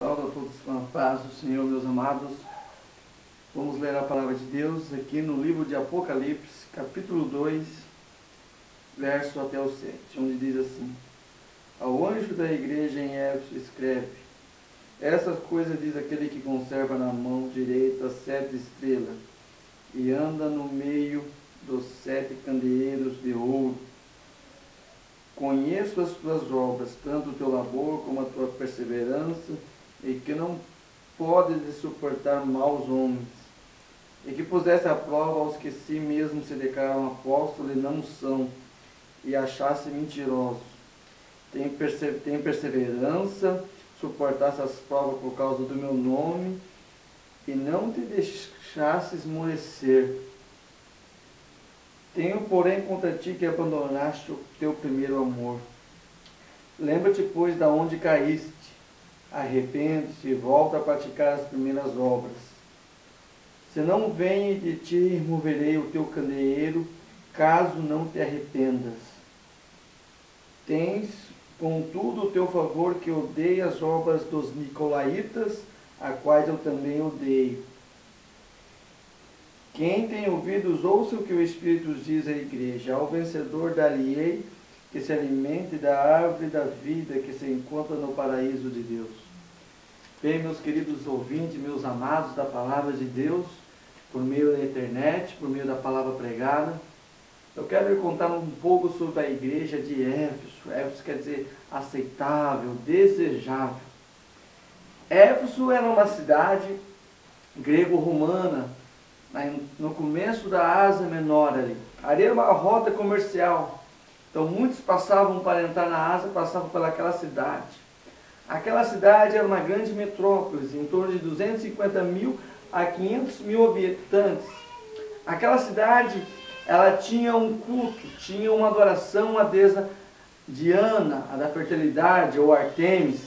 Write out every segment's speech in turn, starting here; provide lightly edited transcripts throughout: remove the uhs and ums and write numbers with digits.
Saúde a todos com a paz do Senhor, meus amados. Vamos ler a palavra de Deus aqui no livro de Apocalipse, capítulo 2, verso até o 7, onde diz assim: Ao anjo da igreja em Éfeso escreve: Essas coisas diz aquele que conserva na mão direita as 7 estrelas e anda no meio dos 7 candeeiros de ouro. Conheço as tuas obras, tanto o teu labor como a tua perseverança, e que não podes suportar maus homens, e que puseste à prova aos que si mesmos se declaram apóstolos e não são, e achaste mentirosos. Tem perseverança, suportaste as provas por causa do meu nome, e não te deixaste esmorecer. Tenho, porém, contra ti que abandonaste o teu primeiro amor. Lembra-te, pois, da onde caíste. Arrepende-te e volta a praticar as primeiras obras. Se não venho de ti, removerei o teu candeeiro, caso não te arrependas. Tens, contudo, o teu favor que odeia as obras dos nicolaítas, a quais eu também odeio. Quem tem ouvidos, ouça o que o Espírito diz à igreja. Ao vencedor dar-lhe-ei que se alimente da árvore da vida que se encontra no paraíso de Deus. Bem, meus queridos ouvintes, meus amados da palavra de Deus, por meio da internet, por meio da palavra pregada, eu quero lhe contar um pouco sobre a igreja de Éfeso. Éfeso quer dizer aceitável, desejável. Éfeso era uma cidade grego-romana, no começo da Ásia Menor ali. Ali era uma rota comercial. Então muitos passavam para entrar na Ásia, passavam pelaquela cidade. Aquela cidade era uma grande metrópole, em torno de 250 mil a 500 mil habitantes. Aquela cidade, ela tinha um culto, tinha uma adoração à deusa Diana, a da fertilidade, ou Artemis.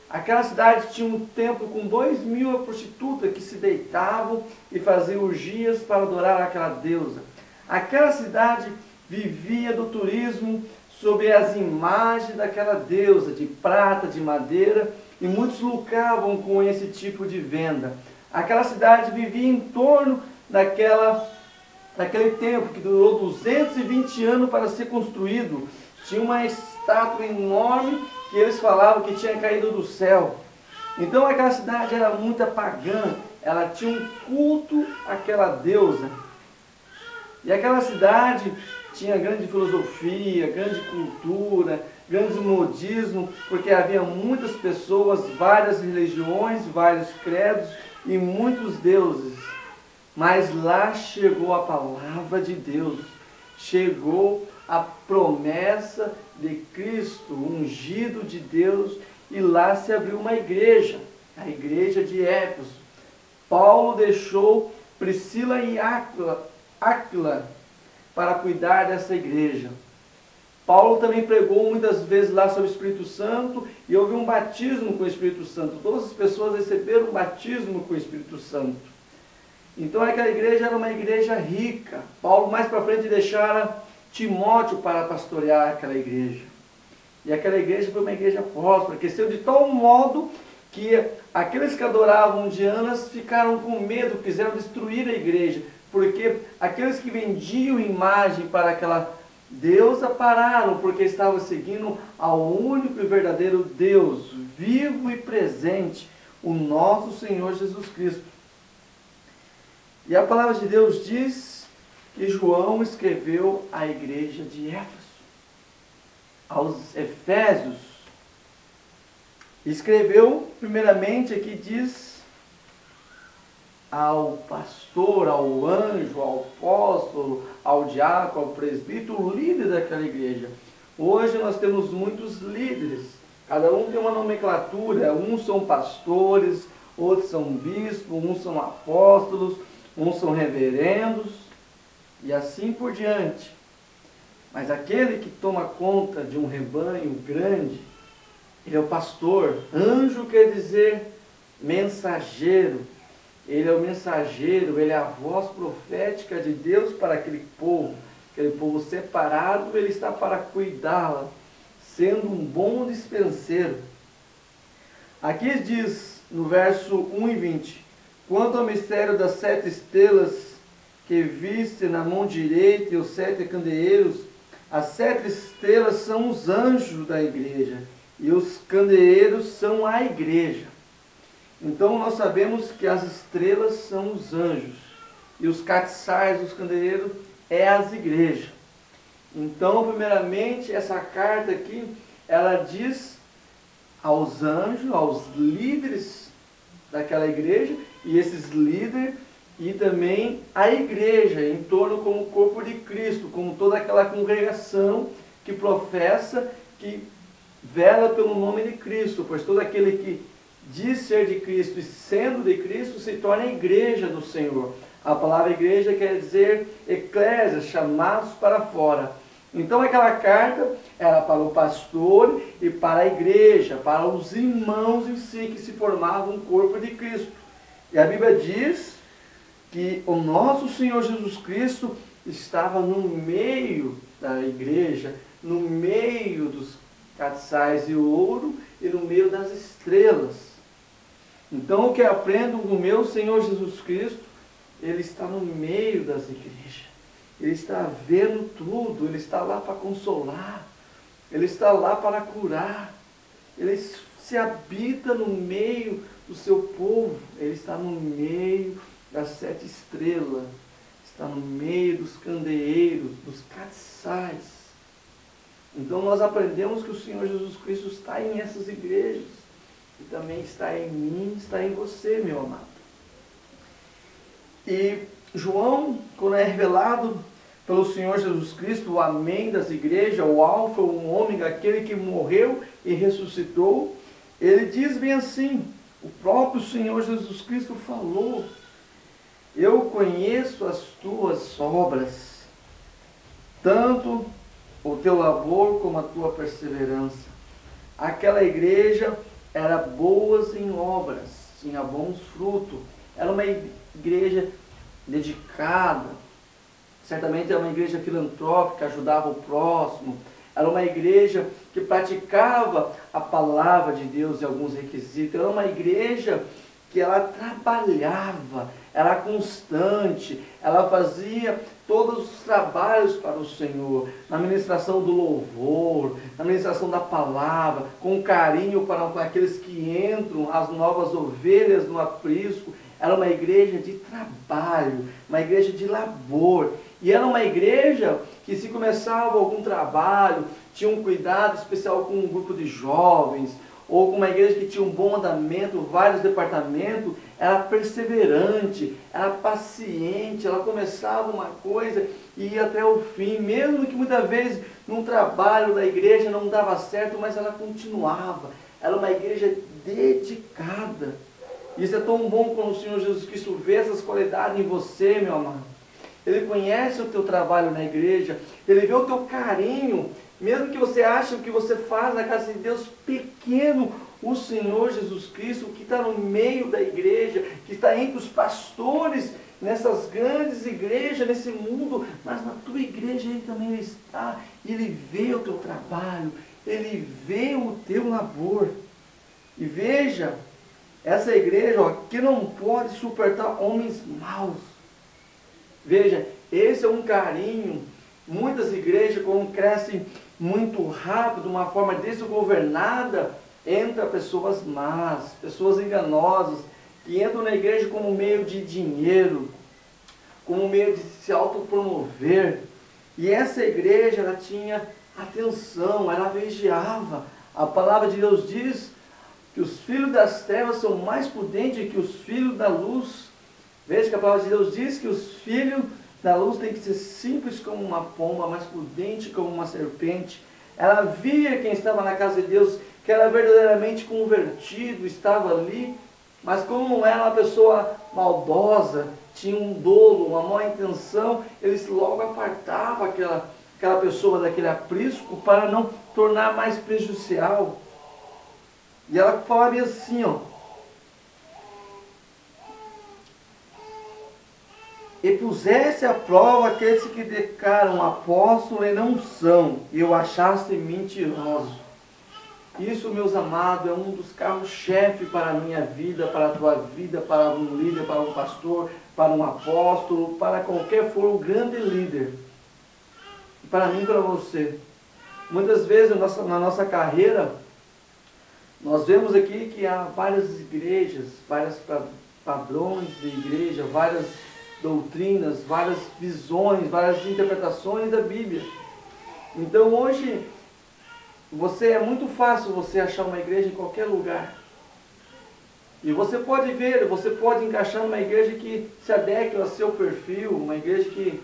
Aquela cidade tinha um templo com 2.000 prostitutas que se deitavam e faziam orgias para adorar aquela deusa. Aquela cidade vivia do turismo sob as imagens daquela deusa, de prata, de madeira, e muitos lucravam com esse tipo de venda. Aquela cidade vivia em torno daquele templo que durou 220 anos para ser construído. Tinha uma estátua enorme que eles falavam que tinha caído do céu. Então aquela cidade era muito pagã, ela tinha um culto àquela deusa. E aquela cidade tinha grande filosofia, grande cultura, grande modismo, porque havia muitas pessoas, várias religiões, vários credos e muitos deuses. Mas lá chegou a palavra de Deus, chegou a promessa de Cristo, ungido de Deus, e lá se abriu uma igreja, a igreja de Éfeso. Paulo deixou Priscila e Áquila para cuidar dessa igreja. Paulo também pregou muitas vezes lá sobre o Espírito Santo, e houve um batismo com o Espírito Santo. Todas as pessoas receberam um batismo com o Espírito Santo. Então aquela igreja era uma igreja rica. Paulo mais para frente deixara Timóteo para pastorear aquela igreja. E aquela igreja foi uma igreja próspera, cresceu de tal modo que aqueles que adoravam Dianas ficaram com medo, quiseram destruir a igreja, porque aqueles que vendiam imagem para aquela deusa pararam, porque estavam seguindo ao único e verdadeiro Deus, vivo e presente, o nosso Senhor Jesus Cristo. E a palavra de Deus diz que João escreveu à igreja de Éfeso, aos Efésios. Escreveu, primeiramente, aqui diz, ao pastor, ao anjo, ao apóstolo, ao diácono, ao presbítero, o líder daquela igreja. Hoje nós temos muitos líderes, cada um tem uma nomenclatura, uns são pastores, outros são bispos, uns são apóstolos, uns são reverendos, e assim por diante. Mas aquele que toma conta de um rebanho grande, ele é o pastor. Anjo quer dizer mensageiro. Ele é o mensageiro, ele é a voz profética de Deus para aquele povo separado, ele está para cuidá-la, sendo um bom dispenseiro. Aqui diz no verso 1 e 20. Quanto ao mistério das 7 estrelas que viste na mão direita e os 7 candeeiros, as 7 estrelas são os anjos da igreja e os candeeiros são a igreja. Então nós sabemos que as estrelas são os anjos e os castiçais, os candeeiros, é as igrejas. Então, primeiramente, essa carta aqui, ela diz aos anjos, aos líderes daquela igreja, e esses líderes, e também a igreja, em torno como o corpo de Cristo, como toda aquela congregação que professa, que vela pelo nome de Cristo, pois todo aquele que diz ser de Cristo e sendo de Cristo se torna a igreja do Senhor. A palavra igreja quer dizer eclésia, chamados para fora. Então aquela carta era para o pastor e para a igreja, para os irmãos em si, que se formavam um corpo de Cristo. E a Bíblia diz que o nosso Senhor Jesus Cristo estava no meio da igreja, no meio dos castiçais de ouro e no meio das estrelas. Então o que eu aprendo com o meu Senhor Jesus Cristo, Ele está no meio das igrejas. Ele está vendo tudo, Ele está lá para consolar, Ele está lá para curar, Ele se habita no meio do seu povo, Ele está no meio das 7 estrelas, está no meio dos candeeiros, dos castiçais. Então nós aprendemos que o Senhor Jesus Cristo está em essas igrejas, e também está em mim, está em você, meu amado. E João, quando é revelado pelo Senhor Jesus Cristo, o Amém das igrejas, o Alfa, o Ômega, aquele que morreu e ressuscitou, ele diz bem assim, o próprio Senhor Jesus Cristo falou: eu conheço as tuas obras, tanto o teu labor como a tua perseverança. Aquela igreja era boas em obras, tinha bons frutos, era uma igreja dedicada, certamente era uma igreja filantrópica, ajudava o próximo, era uma igreja que praticava a palavra de Deus em alguns requisitos, era uma igreja que ela trabalhava, era constante, ela fazia todos os trabalhos para o Senhor, na ministração do louvor, na ministração da palavra, com carinho para aqueles que entram, as novas ovelhas no aprisco. Era uma igreja de trabalho, uma igreja de labor. E era uma igreja que, se começava algum trabalho, tinha um cuidado especial com um grupo de jovens, ou com uma igreja que tinha um bom andamento, vários departamentos, era perseverante, era paciente, ela começava uma coisa e ia até o fim, mesmo que muitas vezes num trabalho da igreja não dava certo, mas ela continuava. Era uma igreja dedicada. Isso é tão bom quando o Senhor Jesus Cristo vê essas qualidades em você, meu amado. Ele conhece o teu trabalho na igreja, Ele vê o teu carinho, mesmo que você ache o que você faz na casa de Deus pequeno, o Senhor Jesus Cristo, que está no meio da igreja, que está entre os pastores, nessas grandes igrejas, nesse mundo, mas na tua igreja Ele também está, e Ele vê o teu trabalho, Ele vê o teu labor. E veja, essa igreja, ó, que não pode suportar homens maus. Veja, esse é um carinho. Muitas igrejas, quando crescem muito rápido, de uma forma desgovernada, entra pessoas más, pessoas enganosas, que entram na igreja como meio de dinheiro, como meio de se autopromover. E essa igreja, ela tinha atenção, ela vigiava. A palavra de Deus diz que os filhos das trevas são mais prudentes que os filhos da luz. Veja que a palavra de Deus diz que os filhos da luz têm que ser simples como uma pomba, mais prudente como uma serpente. Ela via quem estava na casa de Deus, que era verdadeiramente convertido, estava ali, mas como não era uma pessoa maldosa, tinha um dolo, uma má intenção, eles logo apartavam aquela pessoa daquele aprisco para não tornar mais prejudicial. E ela falava assim, ó: e pusesse à prova aqueles que declaram apóstolo e não são, e o achaste mentiroso. Isso, meus amados, é um dos carros-chefe para a minha vida, para a tua vida, para um líder, para um pastor, para um apóstolo, para qualquer for o grande líder. Para mim e para você. Muitas vezes na nossa carreira, nós vemos aqui que há várias igrejas, vários padrões de igreja, várias doutrinas, várias visões, várias interpretações da Bíblia. Então hoje, é muito fácil você achar uma igreja em qualquer lugar. E você pode ver, você pode encaixar numa igreja que se adequa ao seu perfil, uma igreja que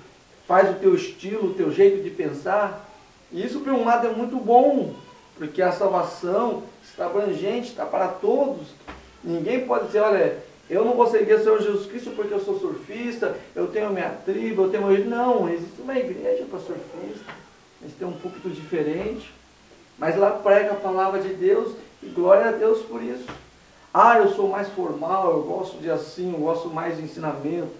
faz o teu estilo, o teu jeito de pensar. E isso, por um lado, é muito bom, porque a salvação está abrangente, está para todos. Ninguém pode dizer, olha, eu não vou seguir o Senhor Jesus Cristo porque eu sou surfista, eu tenho minha tribo, eu tenho meu... Não, existe uma igreja para surfista, eles têm um púlpito diferente, mas lá prega a palavra de Deus e glória a Deus por isso. Ah, eu sou mais formal, eu gosto de assim, eu gosto mais de ensinamento.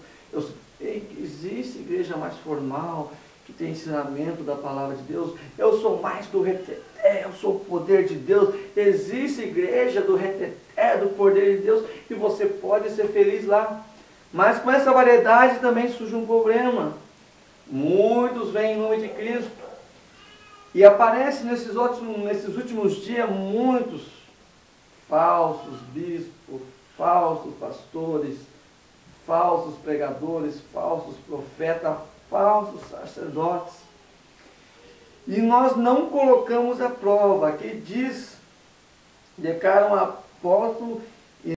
Existe igreja mais formal, que tem ensinamento da palavra de Deus. Eu sou mais do reteté, eu sou o poder de Deus. Existe igreja do reteté, do poder de Deus, e você pode ser feliz lá. Mas com essa variedade também surge um problema. Muitos vêm em nome de Cristo. E aparece nesses últimos dias muitos falsos bispos, falsos pastores, falsos pregadores, falsos profetas, falsos sacerdotes. E nós não colocamos à prova. Aqui diz, declara um apóstolo